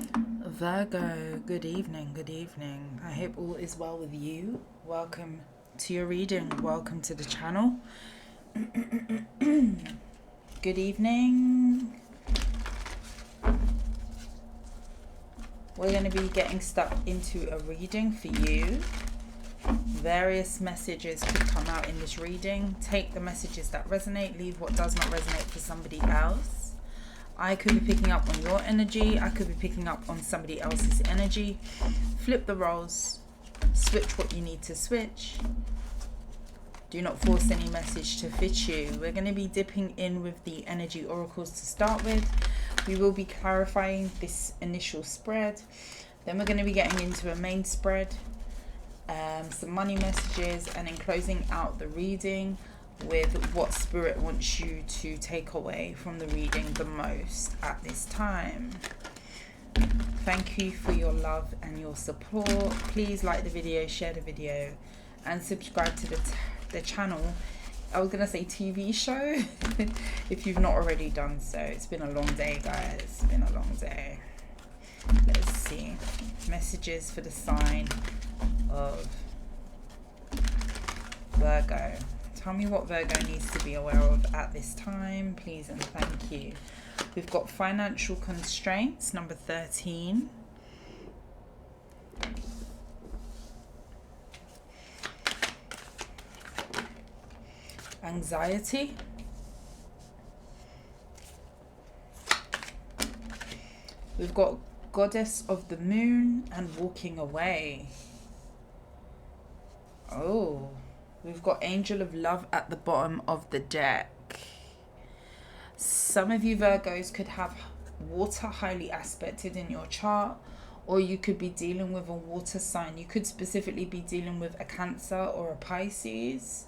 Virgo, good evening, good evening. I hope all is well with you. Welcome to your reading. Welcome to the channel. Good evening. We're going to be getting stuck into a reading for you. Various messages could come out in this reading. Take the messages that resonate, leave what does not resonate for somebody else. I could be picking up on your energy. I could be picking up on somebody else's energy. Flip the roles. Switch what you need to switch. Do not force any message to fit you. We're going to be dipping in with the energy oracles to start with. We will be clarifying this initial spread. Then we're going to be getting into a main spread. Some money messages. And then closing out the reading with what spirit wants you to take away from the reading the most at this time. Thank you for your love and your support. Please like the video, share the video, and subscribe to the channel. I was gonna say TV show if you've not already done so. It's been a long day, guys. It's been a long day. Let's see. Messages for the sign of Virgo. Tell me what Virgo needs to be aware of at this time, please and thank you. We've got financial constraints, number 13. Anxiety. We've got Goddess of the Moon and walking away. Oh. We've got Angel of Love at the bottom of the deck. Some of you Virgos could have water highly aspected in your chart, or you could be dealing with a water sign. You could specifically be dealing with a Cancer or a Pisces.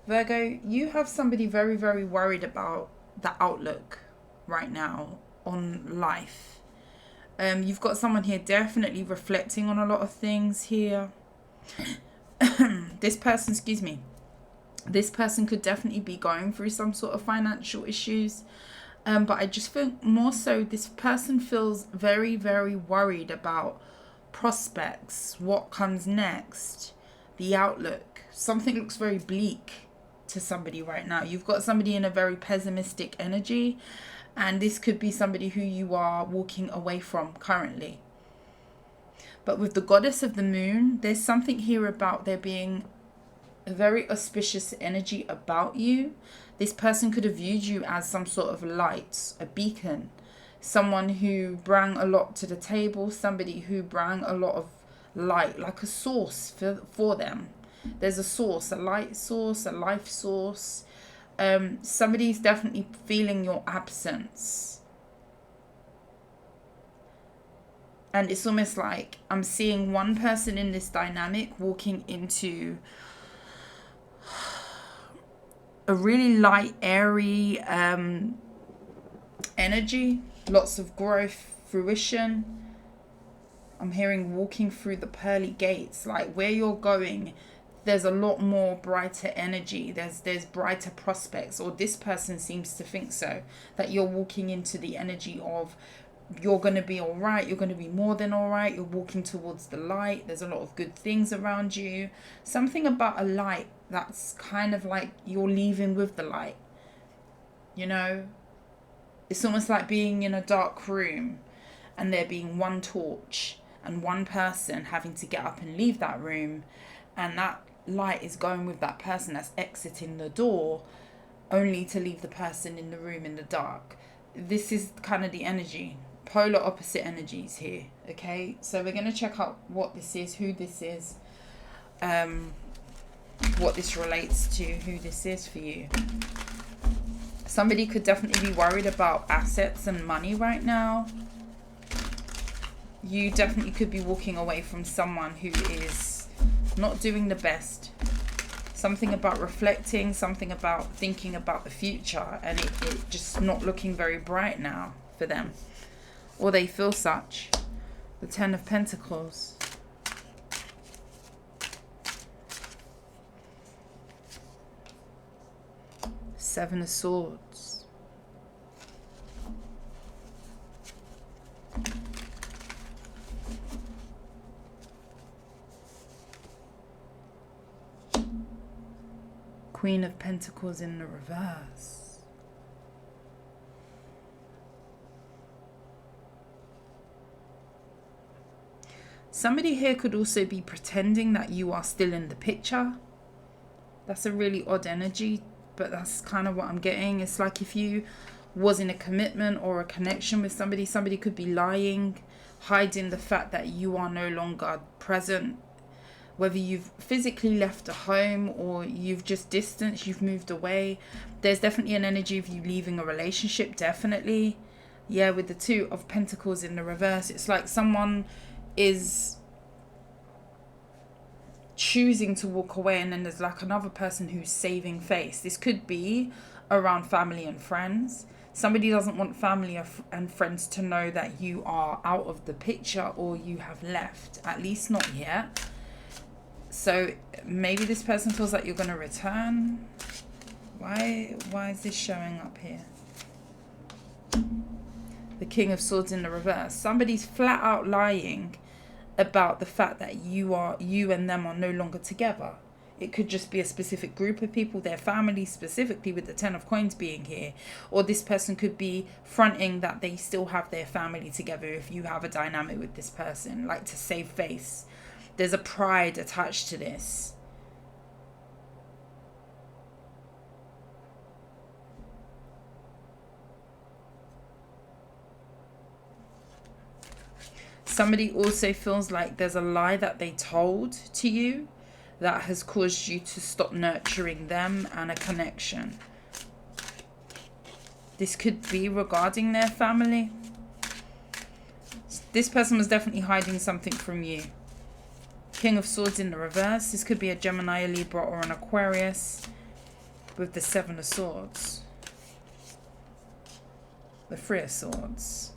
Virgo, you have somebody very, very worried about the outlook right now on life. You've got someone here definitely reflecting on a lot of things here. This person, this person could definitely be going through some sort of financial issues. But I just think more so this person feels very, very worried about prospects, what comes next, the outlook. Something looks very bleak to somebody right now. You've got somebody in a very pessimistic energy. And this could be somebody who you are walking away from currently. But with the Goddess of the Moon, there's something here about there being a very auspicious energy about you. This person could have viewed you as some sort of light, a beacon. Someone who brought a lot to the table. Somebody who brought a lot of light, like a source for them. There's a source, a light source, a life source. Somebody's definitely feeling your absence. And it's almost like I'm seeing one person in this dynamic walking into a really light, airy energy. Lots of growth, fruition. I'm hearing walking through the pearly gates. Like where you're going, there's a lot more brighter energy. There's brighter prospects, or this person seems to think so, that you're walking into the energy of you're going to be all right. You're going to be more than all right. You're walking towards the light. There's a lot of good things around you. Something about a light that's kind of like you're leaving with the light. You know, it's almost like being in a dark room and there being one torch and one person having to get up and leave that room, and that light is going with that person that's exiting the door, only to leave the person in the room in the dark. This is kind of the energy, polar opposite energies here. Okay, so we're going to check out what this is, who this is, what this relates to, who this is for you. Somebody could definitely be worried about assets and money right now. You definitely could be walking away from someone who is not doing the best. Something about reflecting, something about thinking about the future, and it just not looking very bright now for them. Or they feel such. The Ten of Pentacles. Seven of Swords. Queen of Pentacles in the reverse. Somebody here could also be pretending that you are still in the picture. That's a really odd energy, but that's kind of what I'm getting. It's like if you was in a commitment or a connection with somebody, somebody could be lying, hiding the fact that you are no longer present. Whether you've physically left a home or you've just distanced, you've moved away. There's definitely an energy of you leaving a relationship, definitely. Yeah, with the Two of Pentacles in the reverse, it's like someone is choosing to walk away and then there's like another person who's saving face. This could be around family and friends. Somebody doesn't want family and friends to know that you are out of the picture or you have left, at least not yet. So maybe this person feels like you're going to return. Why is this showing up here? The King of Swords in the reverse. Somebody's flat out lying about the fact that you and them are no longer together. It could just be a specific group of people, their family specifically, with the Ten of Coins being here. Or this person could be fronting that they still have their family together if you have a dynamic with this person, like to save face. There's a pride attached to this. Somebody also feels like there's a lie that they told to you that has caused you to stop nurturing them and a connection. This could be regarding their family. This person was definitely hiding something from you. King of Swords in the reverse. This could be a Gemini, a Libra, or an Aquarius with the Seven of Swords. The Three of Swords.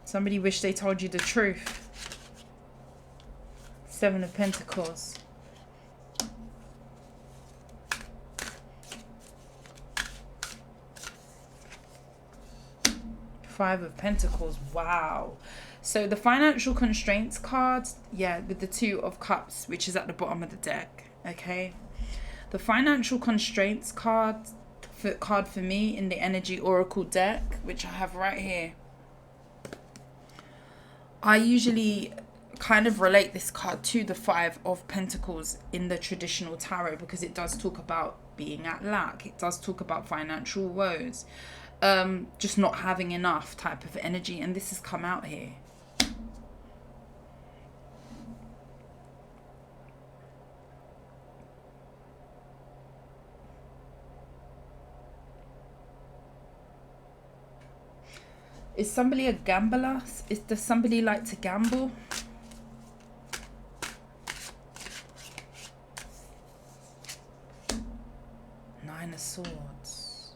Somebody wished they told you the truth. Seven of Pentacles. Five of Pentacles. Wow. So the financial constraints card, yeah, with the Two of Cups, which is at the bottom of the deck, okay? The financial constraints card for me in the Energy Oracle deck, which I have right here. I usually kind of relate this card to the Five of Pentacles in the traditional tarot because it does talk about being at lack. It does talk about financial woes, just not having enough type of energy, and this has come out here. Is somebody a gambler? Does somebody like to gamble? Nine of Swords.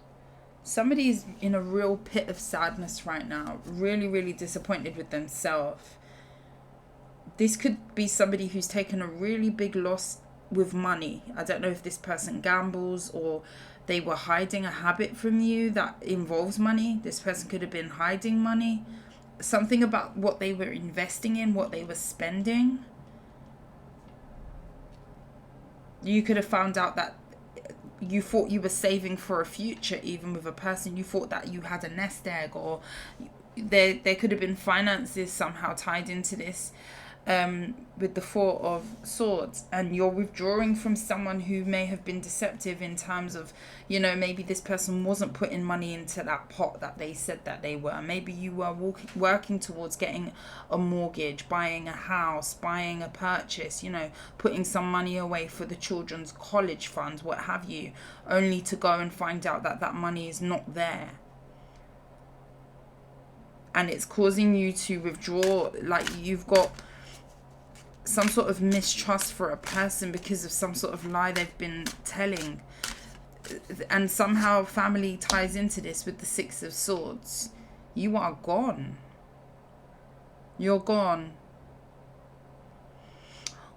Somebody's in a real pit of sadness right now. Really, really disappointed with themselves. This could be somebody who's taken a really big loss with money. I don't know if this person gambles or they were hiding a habit from you that involves money. This person could have been hiding money. Something about what they were investing in, what they were spending. You could have found out that you thought you were saving for a future, even with a person. You thought that you had a nest egg, or there could have been finances somehow tied into this. With the Four of Swords, and you're withdrawing from someone who may have been deceptive in terms of, you know, maybe this person wasn't putting money into that pot that they said that they were. Maybe you were working towards getting a mortgage, buying a house, buying a purchase, you know, putting some money away for the children's college funds, what have you, only to go and find out that that money is not there. And it's causing you to withdraw, like you've got some sort of mistrust for a person because of some sort of lie they've been telling. And somehow family ties into this with the Six of Swords. You are gone. You're gone.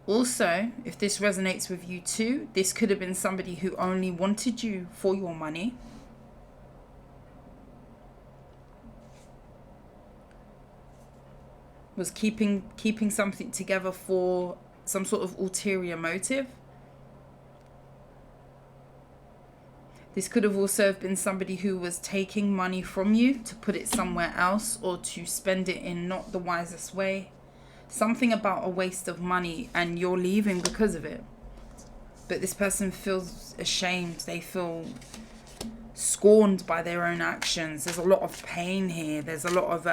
Also, if this resonates with you too, this could have been somebody who only wanted you for your money. Was keeping something together for some sort of ulterior motive. This could have also been somebody who was taking money from you to put it somewhere else or to spend it in not the wisest way. Something about a waste of money and you're leaving because of it. But this person feels ashamed. They feel scorned by their own actions. There's a lot of pain here. There's a lot of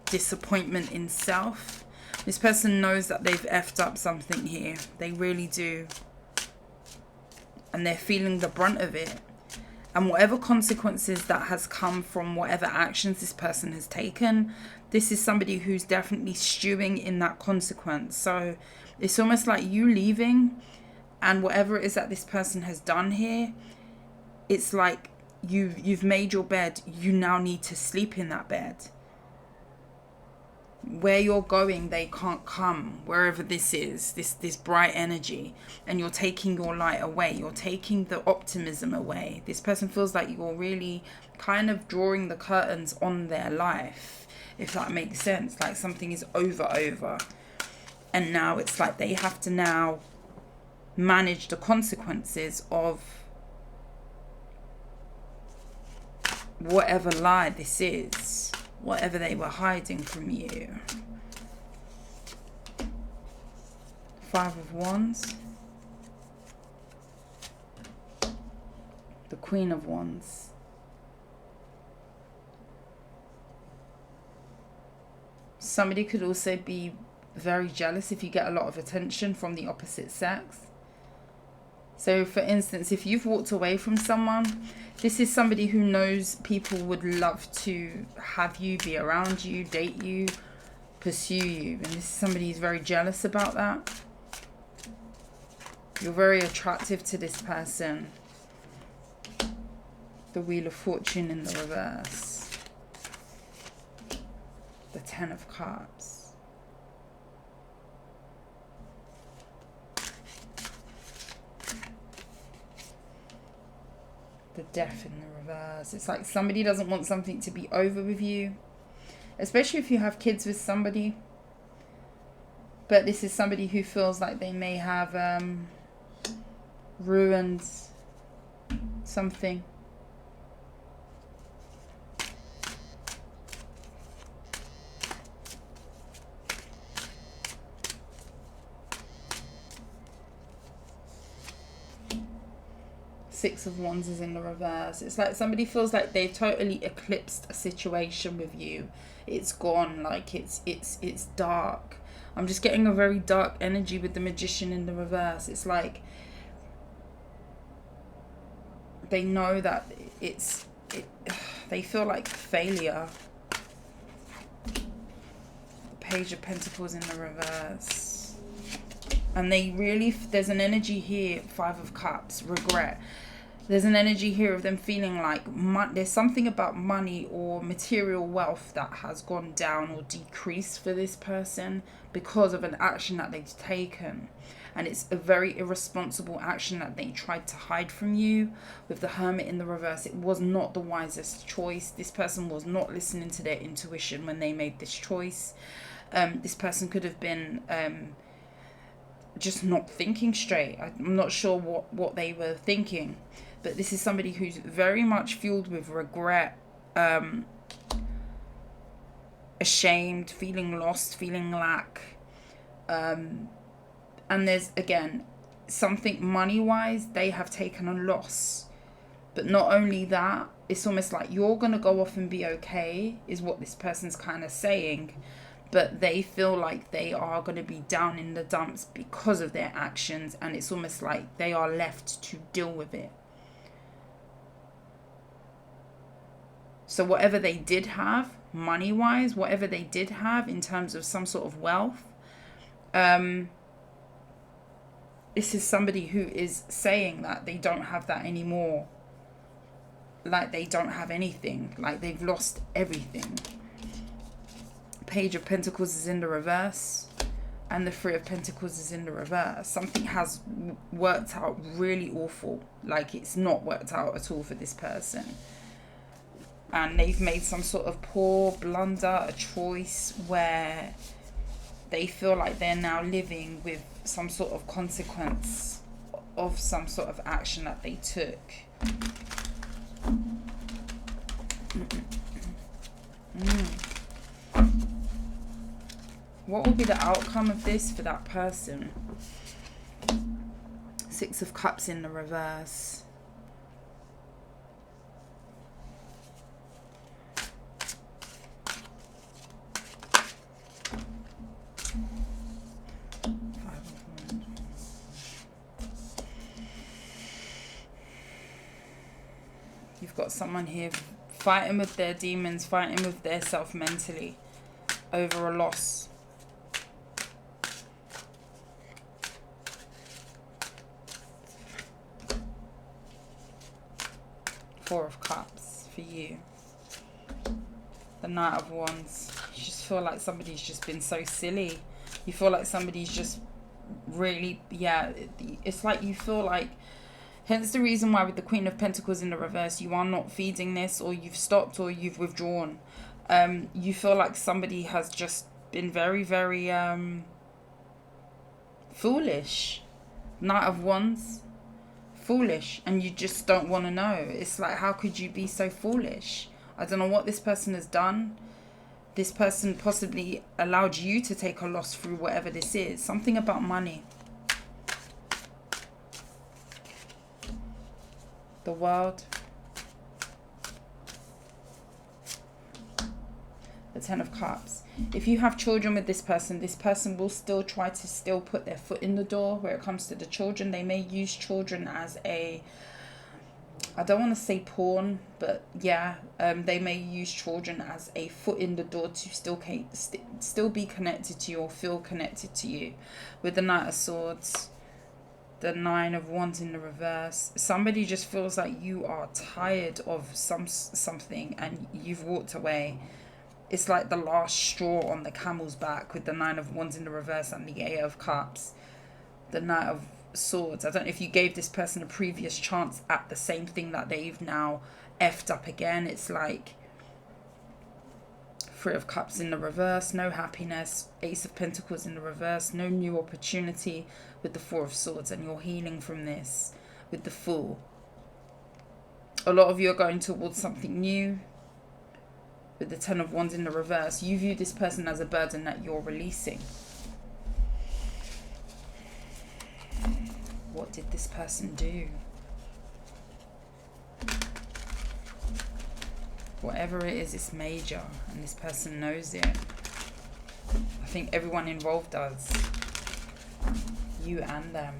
disappointment in self. This person knows that they've effed up something here. They really do. And they're feeling the brunt of it. And whatever consequences that has come from whatever actions this person has taken, this is somebody who's definitely stewing in that consequence. So it's almost like you leaving, and whatever it is that this person has done here, it's like you've made your bed. You now need to sleep in that bed. Where you're going, they can't come. Wherever this is, this bright energy, and you're taking your light away. You're taking the optimism away. This person feels like you're really kind of drawing the curtains on their life, if that makes sense. Like something is over, and now it's like they have to now manage the consequences of whatever lie this is. Whatever they were hiding from you. 5 of Wands. The Queen of Wands. Somebody could also be very jealous if you get a lot of attention from the opposite sex. So for instance, if you've walked away from someone, this is somebody who knows people would love to have you, be around you, date you, pursue you. And this is somebody who's very jealous about that. You're very attractive to this person. The Wheel of Fortune in the reverse. The Ten of Cups. The Death in the reverse. It's like somebody doesn't want something to be over with you, especially if you have kids with somebody. But this is somebody who feels like they may have ruined something. Six of Wands is in the reverse. It's like somebody feels like they've totally eclipsed a situation with you. It's gone, like it's dark. I'm just getting a very dark energy with the Magician in the reverse. It's like they know that they feel like failure. Page of Pentacles in the reverse. And they really, there's an energy here, 5 of Cups, regret. There's an energy here of them feeling like there's something about money or material wealth that has gone down or decreased for this person because of an action that they've taken. And it's a very irresponsible action that they tried to hide from you. With the Hermit in the reverse, it was not the wisest choice. This person was not listening to their intuition when they made this choice. This person could have been just not thinking straight. I'm not sure what they were thinking. But this is somebody who's very much fueled with regret, ashamed, feeling lost, feeling lack. And there's, again, something money-wise, they have taken a loss. But not only that, it's almost like you're going to go off and be okay, is what this person's kind of saying. But they feel like they are going to be down in the dumps because of their actions. And it's almost like they are left to deal with it. So whatever they did have, money-wise, whatever they did have in terms of some sort of wealth, this is somebody who is saying that they don't have that anymore. Like they don't have anything. Like they've lost everything. Page of Pentacles is in the reverse. and the Three of Pentacles is in the reverse. Something has worked out really awful. Like it's not worked out at all for this person. And they've made some sort of poor blunder, a choice where they feel like they're now living with some sort of consequence of some sort of action that they took. What will be the outcome of this for that person? Six of Cups in the reverse. You've got someone here fighting with their demons, fighting with their self mentally over a loss. Four of Cups for you. The Knight of Wands. You just feel like somebody's just been so silly. You feel like somebody's just really, yeah, it's like you feel like, hence the reason why with the Queen of Pentacles in the reverse, you are not feeding this, or you've stopped, or you've withdrawn. You feel like somebody has just been very, very foolish. Knight of Wands. Foolish, and you just don't want to know. It's like, how could you be so foolish? I don't know what this person has done. This person possibly allowed you to take a loss through whatever this is. Something about money. The World. The Ten of Cups. If you have children with this person will still try to put their foot in the door where it comes to the children. They may use children as a, I don't want to say pawn, but yeah, they may use children as a foot in the door to still be connected to you or feel connected to you. With the Knight of Swords, the Nine of Wands in the reverse, somebody just feels like you are tired of something and you've walked away. It's like the last straw on the camel's back with the Nine of Wands in the reverse and the Eight of Cups. The Knight of Swords. I don't know if you gave this person a previous chance at the same thing that they've now effed up again. It's like Three of Cups in the reverse. No happiness. Ace of Pentacles in the reverse. No new opportunity with the Four of Swords. And you're healing from this with the Fool. A lot of you are going towards something new. With the Ten of Wands in the reverse, you view this person as a burden that you're releasing. What did this person do? Whatever it is, it's major, and this person knows it. I think everyone involved does. You and them.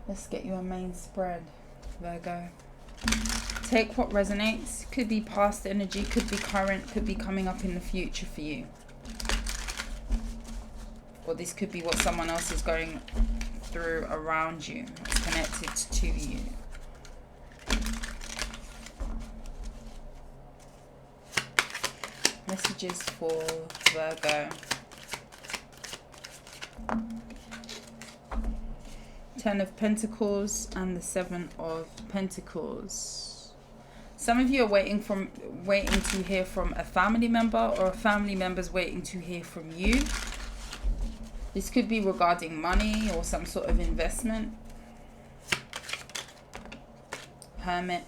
Let's get you a main spread, Virgo. Take what resonates. Could be past energy, could be current, could be coming up in the future for you. Or this could be what someone else is going through around you. It's connected to you. Messages for Virgo. Ten of Pentacles and the Seven of Pentacles. Some of you are waiting to hear from a family member, or a family member's waiting to hear from you. This could be regarding money or some sort of investment. Hermit.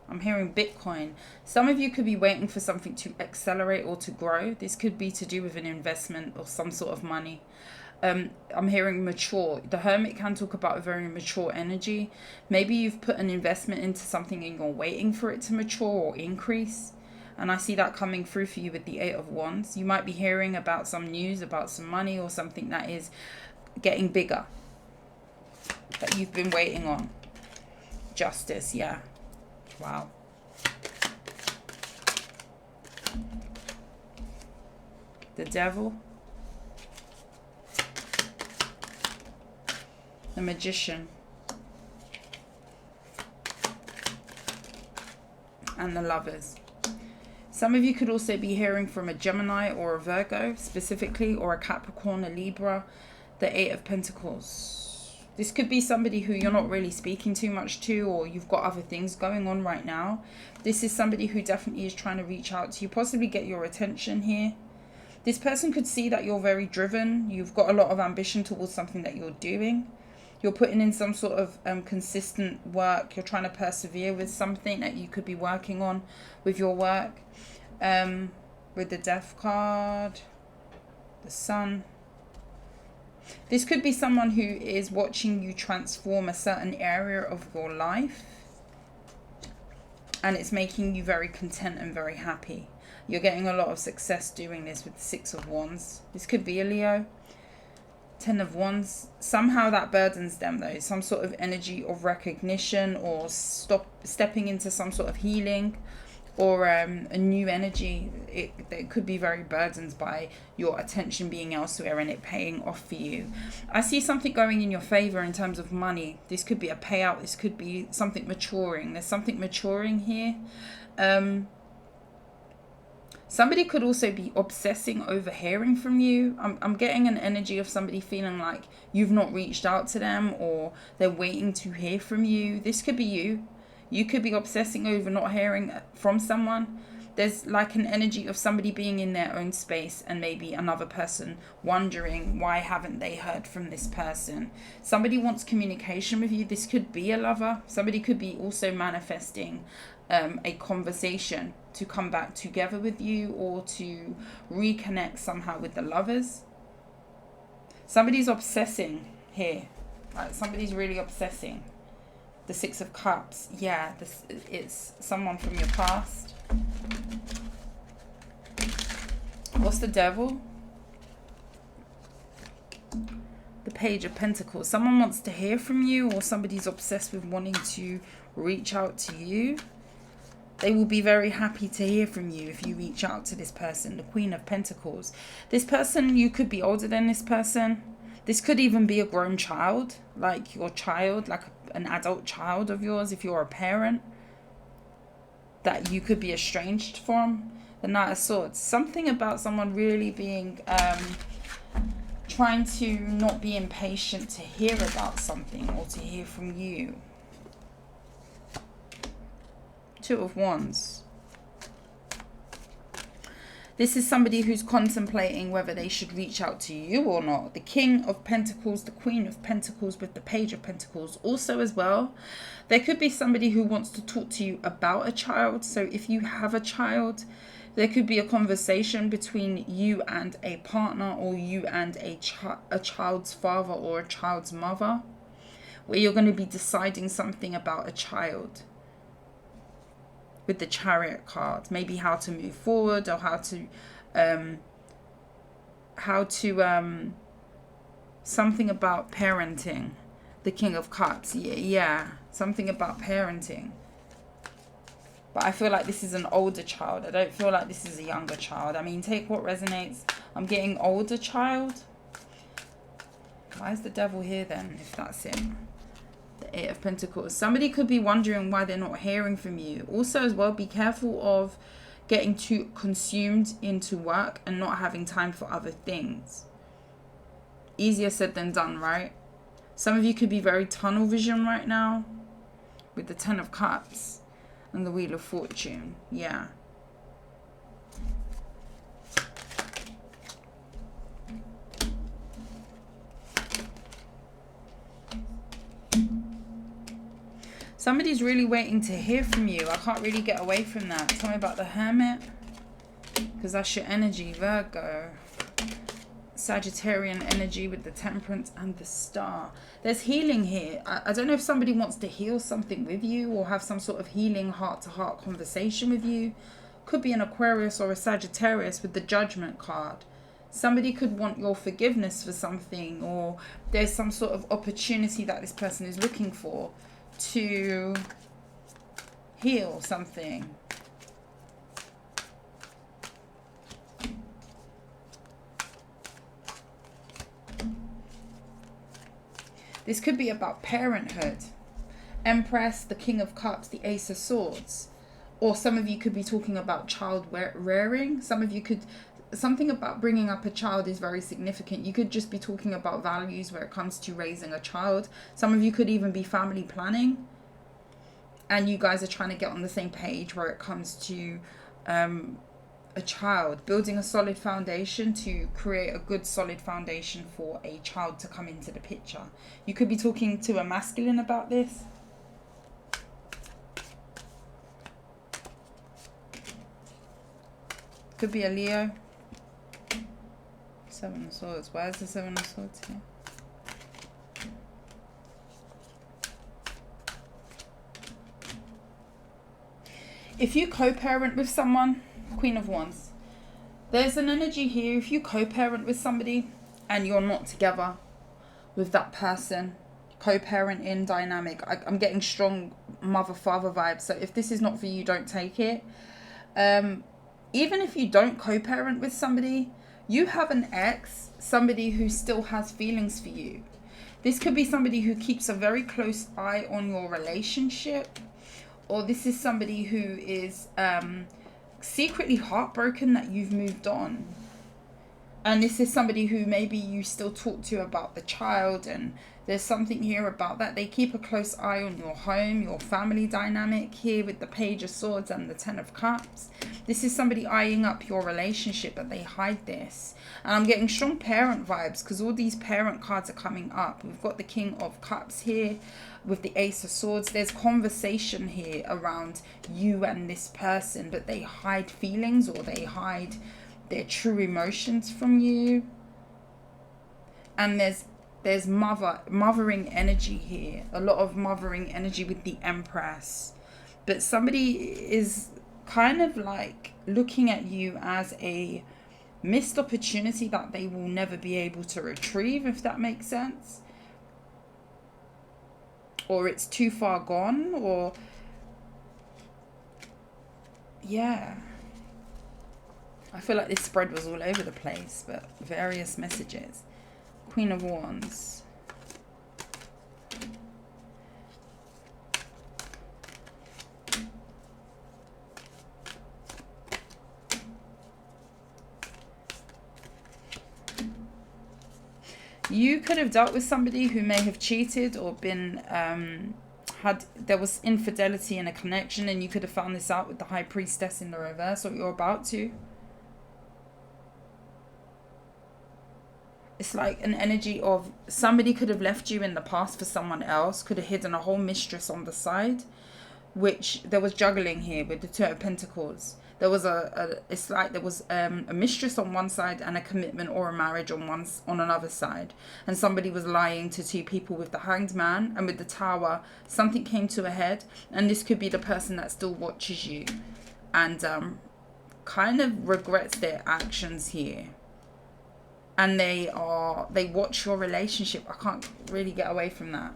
I'm hearing Bitcoin. Some of you could be waiting for something to accelerate or to grow. This could be to do with an investment or some sort of money. I'm hearing mature. The Hermit can talk about a very mature energy. Maybe you've put an investment into something and you're waiting for it to mature or increase. And I see that coming through for you with the Eight of Wands. You might be hearing about some news, about some money or something that is getting bigger, that you've been waiting on. Justice, yeah. Wow. The Devil. The Magician. And the Lovers. Some of you could also be hearing from a Gemini or a Virgo specifically, or a Capricorn, a Libra. The Eight of Pentacles. This could be somebody who you're not really speaking too much to, or you've got other things going on right now. This is somebody who definitely is trying to reach out to you, possibly get your attention here. This person could see that you're very driven. You've got a lot of ambition towards something that you're doing. You're putting in some sort of consistent work. You're trying to persevere with something that you could be working on with your work. With the Death card, the Sun. This could be someone who is watching you transform a certain area of your life. And it's making you very content and very happy. You're getting a lot of success doing this with the Six of Wands. This could be a Leo. 10 of Wands. Somehow that burdens them though. Some sort of energy of recognition, or stepping into some sort of healing, or a new energy. It could be very burdened by your attention being elsewhere and it paying off for you. I see something going in your favor in terms of money. This could be a payout. This could be something maturing. There's something maturing here. Somebody could also be obsessing over hearing from you. I'm getting an energy of somebody feeling like you've not reached out to them, or they're waiting to hear from you. This could be you. You could be obsessing over not hearing from someone. There's like an energy of somebody being in their own space and maybe another person wondering, why haven't they heard from this person? Somebody wants communication with you. This could be a lover. Somebody could be also manifesting a conversation to come back together with you, or to reconnect somehow with the Lovers. Somebody's obsessing here. Like somebody's really obsessing. The Six of Cups. Yeah, it's someone from your past. What's the Devil? The Page of Pentacles. Someone wants to hear from you, or somebody's obsessed with wanting to reach out to you. They will be very happy to hear from you if you reach out to this person. The Queen of Pentacles. This person, you could be older than this person. This could even be a grown child, like your child, like an adult child of yours if you're a parent, that you could be estranged from. The Knight of Swords. Something about someone really being, trying to not be impatient to hear about something or to hear from you. Two of Wands. This is somebody who's contemplating whether they should reach out to you or not. The King of Pentacles, the Queen of Pentacles with the Page of Pentacles also as well. There could be somebody who wants to talk to you about a child. So if you have a child, there could be a conversation between you and a partner, or you and a child's father or a child's mother, where you're going to be deciding something about a child. With the Chariot card, maybe how to move forward, or how to something about parenting. The King of Cups. Yeah, something about parenting. But I feel like this is an older child. I don't feel like this is a younger child. I mean, take what resonates. I'm getting older child. Why is the Devil here then, if that's it? The Eight of Pentacles. Somebody could be wondering why they're not hearing from you. Also as well, be careful of getting too consumed into work and not having time for other things. Easier said than done, right? Some of you could be very tunnel vision right now with the Ten of Cups and the Wheel of Fortune. Yeah. Somebody's really waiting to hear from you. I can't really get away from that. Tell me about the Hermit, because that's your energy. Virgo. Sagittarian energy with the Temperance and the Star. There's healing here. I don't know if somebody wants to heal something with you, or have some sort of healing heart-to-heart conversation with you. Could be an Aquarius or a Sagittarius with the Judgment card. Somebody could want your forgiveness for something, or there's some sort of opportunity that this person is looking for to heal something. This could be about parenthood. Empress, the King of Cups, the Ace of Swords. Or some of you could be talking about child rearing. Some of you could, something about bringing up a child is very significant. You could just be talking about values where it comes to raising a child. Some of you could even be family planning. And you guys are trying to get on the same page where it comes to a child. Building a solid foundation to create a good solid foundation for a child to come into the picture. You could be talking to a masculine about this. Could be a Leo. Seven of Swords. Why is the Seven of Swords here? If you co-parent with someone, Queen of Wands, there's an energy here. If you co-parent with somebody and you're not together with that person, co-parenting dynamic, I'm getting strong mother-father vibes. So if this is not for you, don't take it. Even if you don't co-parent with somebody, you have an ex, somebody who still has feelings for you. This could be somebody who keeps a very close eye on your relationship. Or this is somebody who is secretly heartbroken that you've moved on. And this is somebody who maybe you still talk to about the child, and there's something here about that. They keep a close eye on your home, your family dynamic here with the Page of Swords and the Ten of Cups. This is somebody eyeing up your relationship, but they hide this. And I'm getting strong parent vibes because all these parent cards are coming up. We've got the King of Cups here with the Ace of Swords. There's conversation here around you and this person, but they hide feelings or they hide their true emotions from you. And there's mothering energy here, a lot of mothering energy with the Empress. But somebody is kind of like looking at you as a missed opportunity that they will never be able to retrieve, if that makes sense. Or it's too far gone, or yeah. I feel like this spread was all over the place, but various messages. Queen of Wands. You could have dealt with somebody who may have cheated or been there was infidelity in a connection, and you could have found this out with the High Priestess in the reverse, or you're about to. It's like an energy of somebody could have left you in the past for someone else, could have hidden a whole mistress on the side, which there was juggling here with the Two of Pentacles. There was it's like there was a mistress on one side and a commitment or a marriage on another side. And somebody was lying to two people with the Hanged Man and with the Tower. Something came to a head, and this could be the person that still watches you and kind of regrets their actions here. And they watch your relationship. I can't really get away from that.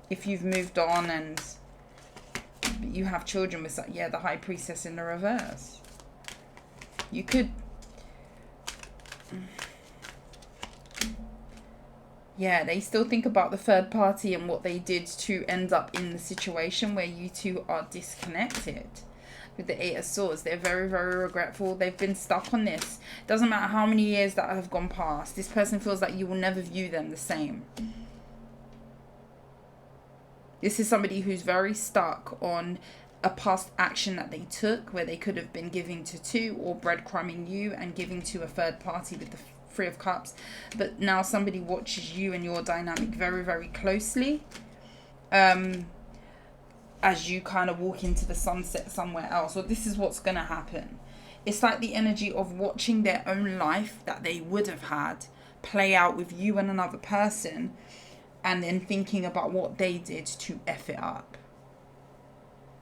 If you've moved on and you have children with, yeah, the High Priestess in the reverse. You could, yeah, they still think about the third party and what they did to end up in the situation where you two are disconnected. With the Eight of Swords, they're very, very regretful. They've been stuck on this. Doesn't matter how many years that have gone past. This person feels like you will never view them the same. This is somebody who's very stuck on a past action that they took where they could have been giving to two, or breadcrumbing you and giving to a third party with the Three of Cups. But now somebody watches you and your dynamic very, very closely. As you kind of walk into the sunset somewhere else. Or this is what's going to happen. It's like the energy of watching their own life that they would have had play out with you and another person, and then thinking about what they did to F it up.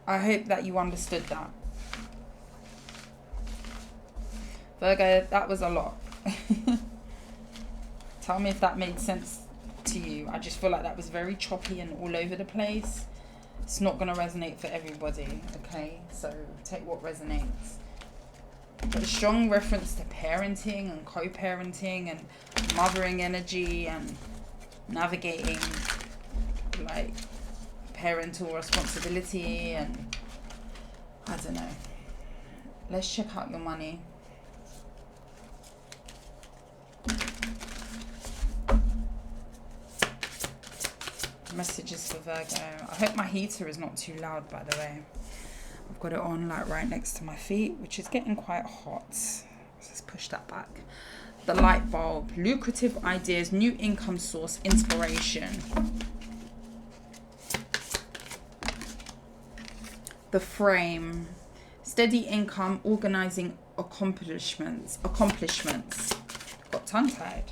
I hope that you understood that. Virgo, that was a lot. Tell me if that made sense to you. I just feel like that was very choppy and all over the place. It's not going to resonate for everybody, okay? So take what resonates. But a strong reference to parenting and co-parenting and mothering energy and navigating like parental responsibility, and I don't know. Let's check out your money. Messages for Virgo. I hope my heater is not too loud, by the way. I've got it on like right next to my feet, which is getting quite hot. Let's push that back. The light bulb. Lucrative ideas, new income source, inspiration. The frame. Steady income, organizing accomplishments. Got tongue-tied.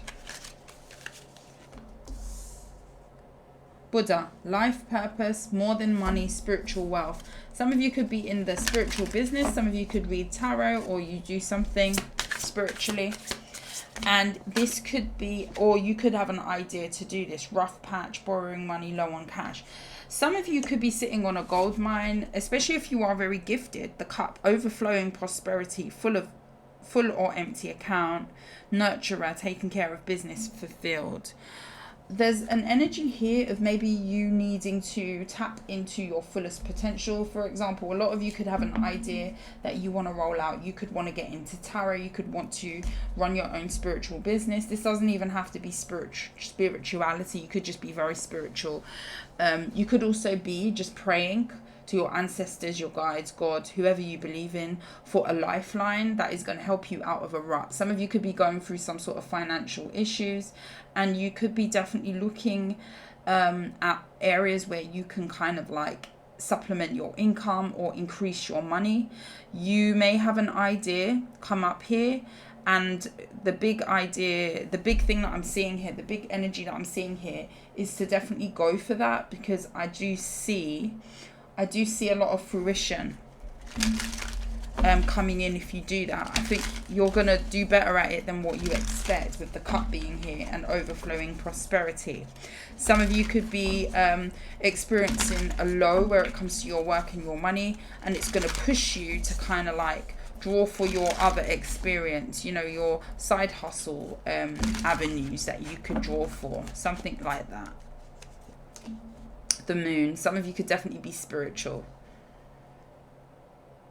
Buddha, life purpose, more than money, spiritual wealth. Some of you could be in the spiritual business. Some of you could read tarot, or you do something spiritually. And this could be, or you could have an idea to do this. Rough patch, borrowing money, low on cash. Some of you could be sitting on a gold mine, especially if you are very gifted. The cup, overflowing prosperity, full or empty account, nurturer, taking care of business, fulfilled. There's an energy here of maybe you needing to tap into your fullest potential. For example, a lot of you could have an idea that you want to roll out. You could want to get into tarot. You could want to run your own spiritual business. This doesn't even have to be spirituality. You could just be very spiritual. You could also be just praying to your ancestors, your guides, God, whoever you believe in, for a lifeline that is going to help you out of a rut. Some of you could be going through some sort of financial issues, and you could be definitely looking at areas where you can kind of like supplement your income or increase your money. You may have an idea come up here, and the big idea, the big thing that I'm seeing here, the big energy that I'm seeing here is to definitely go for that, because I do see a lot of fruition coming in if you do that. I think you're going to do better at it than what you expect, with the cup being here and overflowing prosperity. Some of you could be experiencing a low where it comes to your work and your money, and it's going to push you to kind of like draw for your other experience, you know, your side hustle avenues that you could draw for, something like that. The moon. Some of you could definitely be spiritual.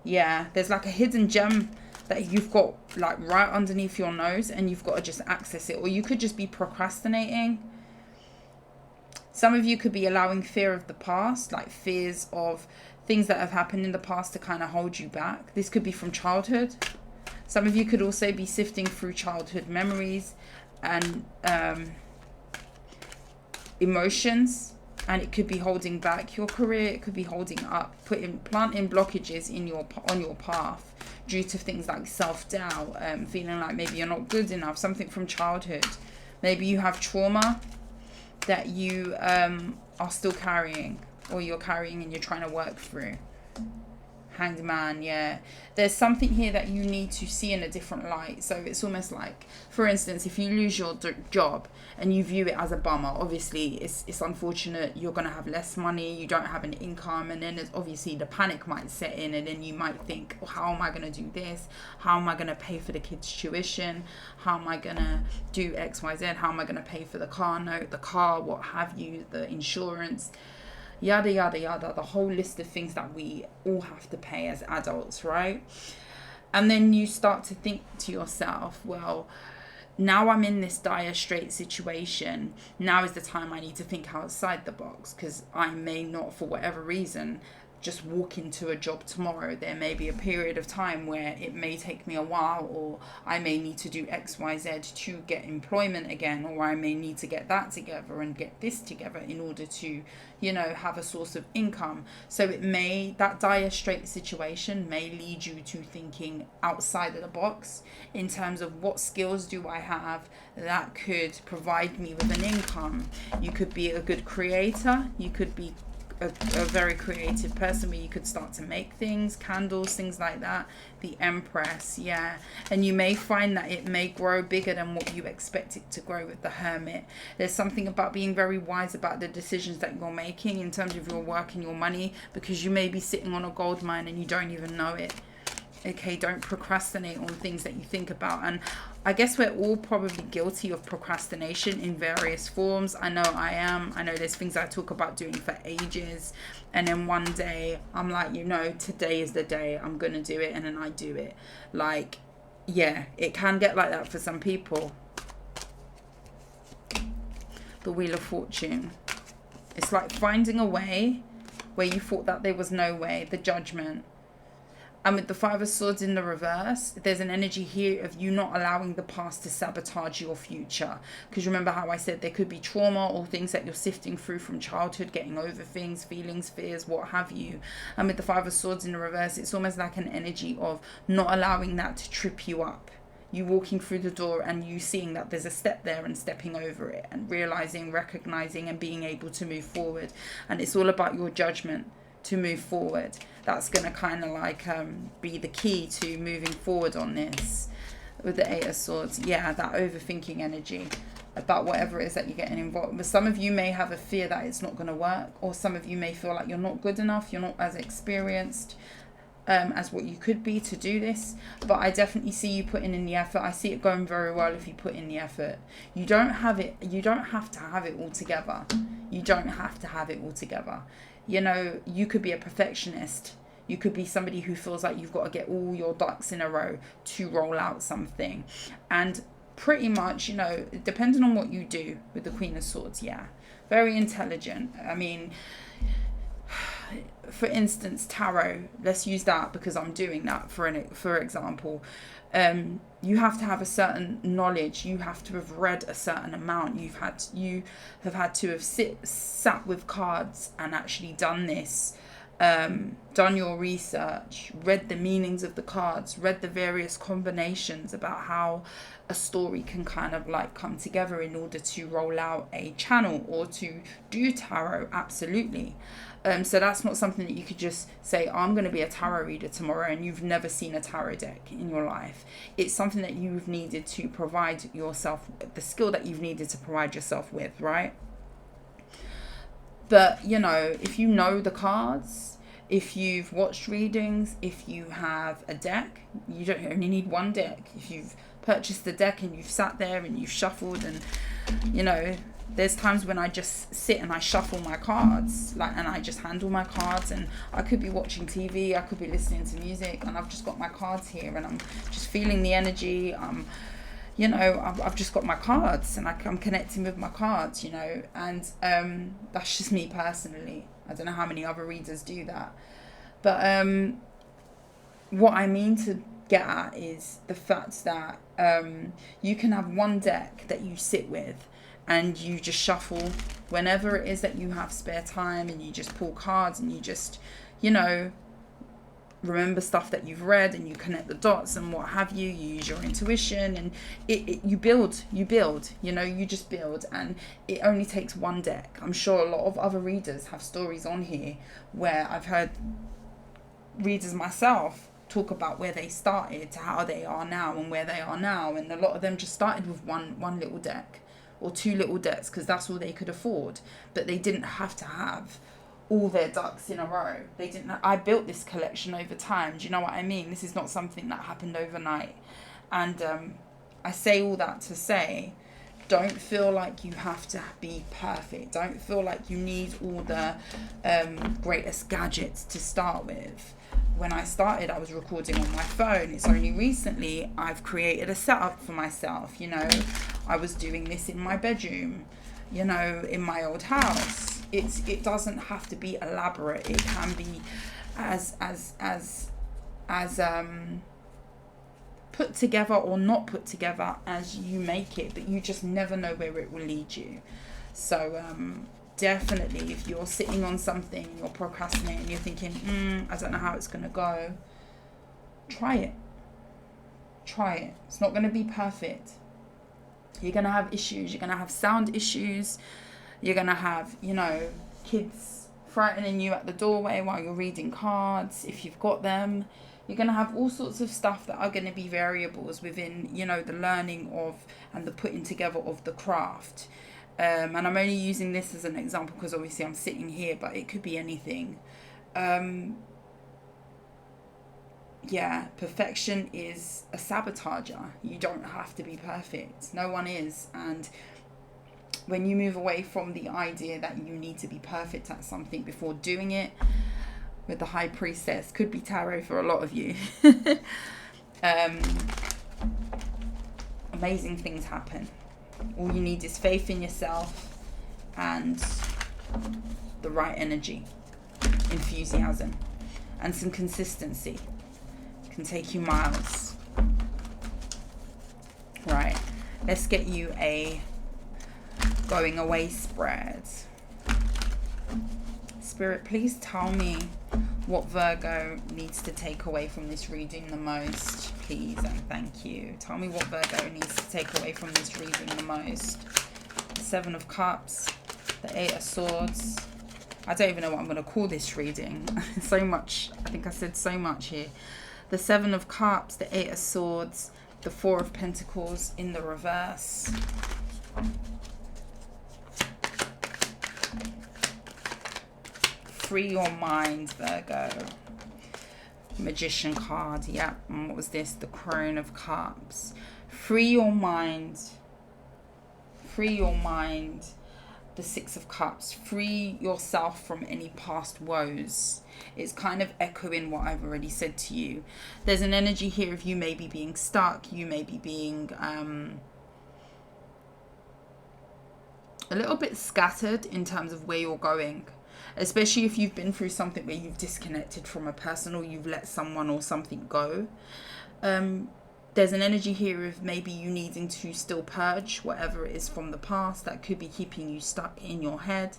Yeah, there's like a hidden gem that you've got like right underneath your nose, and you've got to just access it. Or you could just be procrastinating. Some of you could be allowing fear of the past, like fears of things that have happened in the past, to kind of hold you back. This could be from childhood. Some of you could also be sifting through childhood memories and emotions. And it could be holding back your career. It could be holding up, planting blockages on your path due to things like self-doubt, feeling like maybe you're not good enough, something from childhood. Maybe you have trauma that you are still carrying, or you're carrying and you're trying to work through. Hanged man, yeah. There's something here that you need to see in a different light. So it's almost like, for instance, if you lose your job and you view it as a bummer, obviously it's unfortunate. You're going to have less money. You don't have an income. And then obviously the panic might set in. And then you might think, oh, how am I going to do this? How am I going to pay for the kids' tuition? How am I going to do X, Y, Z? How am I going to pay for the car note, the car, what have you, the insurance? Yada, yada, yada, the whole list of things that we all have to pay as adults, right? And then you start to think to yourself, well, now I'm in this dire straight situation. Now is the time I need to think outside the box, because I may not, for whatever reason, just walk into a job tomorrow. There may be a period of time where it may take me a while, or I may need to do X, Y, Z to get employment again, or I may need to get that together and get this together in order to, you know, have a source of income. So that dire straight situation may lead you to thinking outside of the box in terms of what skills do I have that could provide me with an income. You could be a good creator. You could be a very creative person where you could start to make things, candles, things like that. The Empress, yeah. And you may find that it may grow bigger than what you expect it to grow with the Hermit. There's something about being very wise about the decisions that you're making in terms of your work and your money, because you may be sitting on a gold mine and you don't even know it. Okay, don't procrastinate on things that you think about. And I guess we're all probably guilty of procrastination in various forms. I know I am. I know there's things I talk about doing for ages. And then one day I'm like, you know, today is the day I'm going to do it. And then I do it. Like, yeah, it can get like that for some people. The Wheel of Fortune. It's like finding a way where you thought that there was no way. The Judgment. And with the Five of Swords in the reverse, there's an energy here of you not allowing the past to sabotage your future. Because remember how I said there could be trauma or things that you're sifting through from childhood, getting over things, feelings, fears, what have you. And with the Five of Swords in the reverse, it's almost like an energy of not allowing that to trip you up. You walking through the door and you seeing that there's a step there and stepping over it and realizing, recognizing and being able to move forward. And it's all about your judgment to move forward. That's going to kind of like be the key to moving forward on this. With the Eight of Swords, yeah, that overthinking energy about whatever it is that you're getting involved with. Some of you may have a fear that it's not going to work, or some of you may feel like you're not good enough, you're not as experienced as what you could be to do this. But I definitely see you putting in the effort. I see it going very well if you put in the effort. You don't have to have it all together. You don't have to have it all together. You know, you could be a perfectionist. You could be somebody who feels like you've got to get all your ducks in a row to roll out something. And pretty much, you know, depending on what you do with the Queen of Swords, yeah, very intelligent. I mean, for instance, tarot, let's use that because I'm doing that for example. You have to have a certain knowledge. You have to have read a certain amount. You have had to have sat with cards and actually done this, done your research, read the meanings of the cards, read the various combinations about how a story can kind of like come together in order to roll out a channel or to do tarot. Absolutely. So that's not something that you could just say, oh, I'm going to be a tarot reader tomorrow, and you've never seen a tarot deck in your life. It's something that you've needed to provide yourself, the skill that you've needed to provide yourself with, right? But, you know, if you know the cards, if you've watched readings, if you have a deck, you don't only need one deck. If you've purchased the deck and you've sat there and you've shuffled, and, you know, there's times when I just sit and I shuffle my cards, like, and I just handle my cards, and I could be watching TV, I could be listening to music, and I've just got my cards here, and I'm just feeling the energy. You know, I've just got my cards, and I'm connecting with my cards, you know, and that's just me personally. I don't know how many other readers do that, but what I mean to get at is the fact that you can have one deck that you sit with and you just shuffle whenever it is that you have spare time, and you just pull cards and you just, you know, remember stuff that you've read, and you connect the dots and what have you. You use your intuition, and you build, you know, you just build. And it only takes one deck. I'm sure a lot of other readers have stories on here where I've heard readers myself talk about where they started to how they are now and where they are now, and a lot of them just started with one little deck or two little decks because that's all they could afford, but they didn't have to have all their ducks in a row. They didn't. I built this collection over time. Do you know what I mean? This is not something that happened overnight. And I say all that to say, don't feel like you have to be perfect. Don't feel like you need all the greatest gadgets to start with. When I started, I was recording on my phone. It's only recently I've created a setup for myself. You know, I was doing this in my bedroom, you know, in my old house. It doesn't have to be elaborate. It can be as put together or not put together as you make it, but you just never know where it will lead you. So definitely, if you're sitting on something, you're procrastinating, you're thinking, I don't know how it's going to go, try it. It's not going to be perfect. You're going to have issues. You're going to have sound issues. You're going to have, you know, kids frightening you at the doorway while you're reading cards, if you've got them. You're going to have all sorts of stuff that are going to be variables within, you know, the learning of and the putting together of the craft. And I'm only using this as an example because obviously I'm sitting here, but it could be anything. Yeah, perfection is a sabotager. You don't have to be perfect. No one is. And when you move away from the idea that you need to be perfect at something before doing it, with the High Priestess, could be tarot for a lot of you. Amazing things happen. All you need is faith in yourself and the right energy, enthusiasm, and some consistency. Can take you miles. Right, let's get you a going away spread. Spirit, please tell me what Virgo needs to take away from this reading the most, please, and thank you. Tell me what Virgo needs to take away from this reading the most. The Seven of Cups, the Eight of Swords. I don't even know what I'm going to call this reading. So much. I think I said so much here. The Seven of Cups, the Eight of Swords, the Four of Pentacles in the reverse. Free your mind, Virgo. Magician card, yep. And what was this? The Crone of Cups. Free your mind. Free your mind. The Six of Cups. Free yourself from any past woes. It's kind of echoing what I've already said to you. There's an energy here of you maybe being stuck. You may be being a little bit scattered in terms of where you're going. Especially if you've been through something where you've disconnected from a person or you've let someone or something go. There's an energy here of maybe you needing to still purge whatever it is from the past that could be keeping you stuck in your head.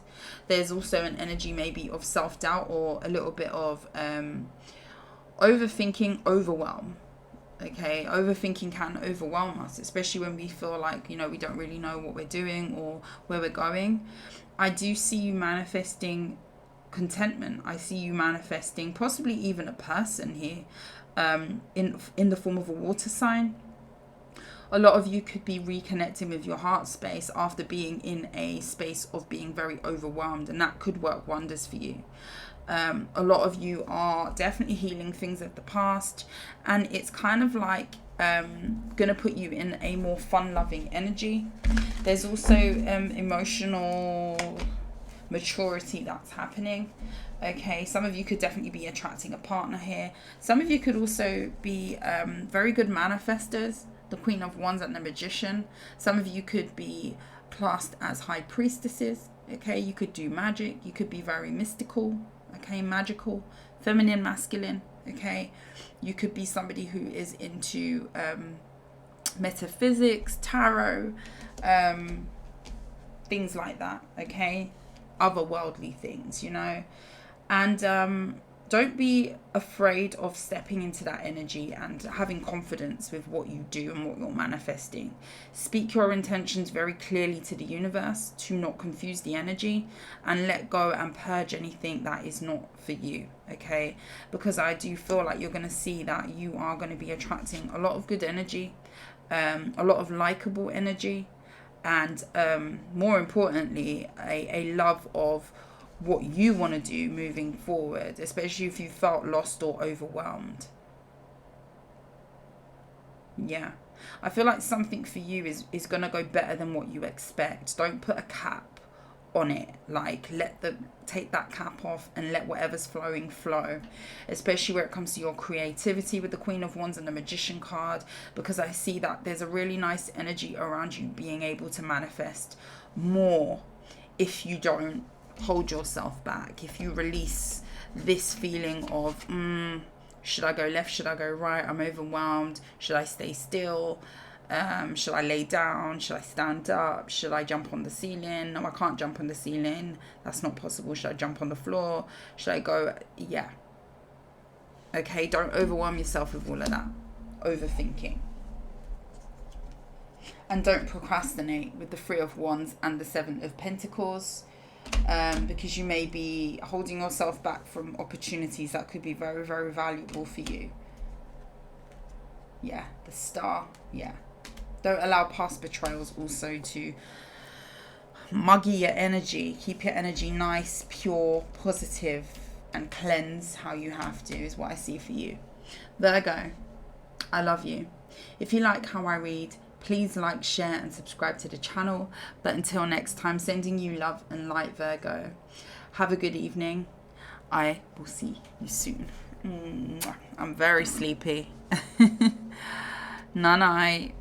There's also an energy maybe of self-doubt or a little bit of overthinking, overwhelm. Okay, overthinking can overwhelm us, especially when we feel like, you know, we don't really know what we're doing or where we're going. I do see you manifesting contentment. I see you manifesting possibly even a person here, in the form of a water sign. A lot of you could be reconnecting with your heart space after being in a space of being very overwhelmed, and that could work wonders for you. A lot of you are definitely healing things of the past, and it's kind of like going to put you in a more fun-loving energy. There's also emotional maturity that's happening. Okay, some of you could definitely be attracting a partner here. Some of you could also be very good manifestors, the Queen of Wands and the Magician. Some of you could be classed as High Priestesses. Okay, you could do magic. You could be very mystical. Okay, magical, feminine, masculine. Okay, you could be somebody who is into metaphysics, tarot, things like that. Okay, otherworldly things, you know. And don't be afraid of stepping into that energy and having confidence with what you do and what you're manifesting. Speak your intentions very clearly to the universe to not confuse the energy, and let go and purge anything that is not for you. Okay, because I do feel like you're going to see that you are going to be attracting a lot of good energy, a lot of likable energy, and more importantly, a love of what you want to do moving forward, especially if you felt lost or overwhelmed. Yeah, I feel like something for you is going to go better than what you expect. Don't put a cap on it. Like, take that cap off and let whatever's flowing flow, especially where it comes to your creativity with the Queen of Wands and the Magician card, because I see that there's a really nice energy around you being able to manifest more if you don't hold yourself back, if you release this feeling of should I go left, should I go right, I'm overwhelmed, should I stay still, should I lay down, should I stand up, should I jump on the ceiling, no I can't jump on the ceiling, that's not possible, should I jump on the floor, should I go, yeah, okay, don't overwhelm yourself with all of that overthinking. And don't procrastinate with the Three of Wands and the Seven of Pentacles. because you may be holding yourself back from opportunities that could be very, very valuable for you. Yeah, the Star. Yeah. Don't allow past betrayals also to muggy your energy. Keep your energy nice, pure, positive, and cleanse how you have to, is what I see for you. Virgo, I love you. If you like how I read, please like, share, and subscribe to the channel. But until next time, sending you love and light, Virgo. Have a good evening. I will see you soon. I'm very sleepy. Night night.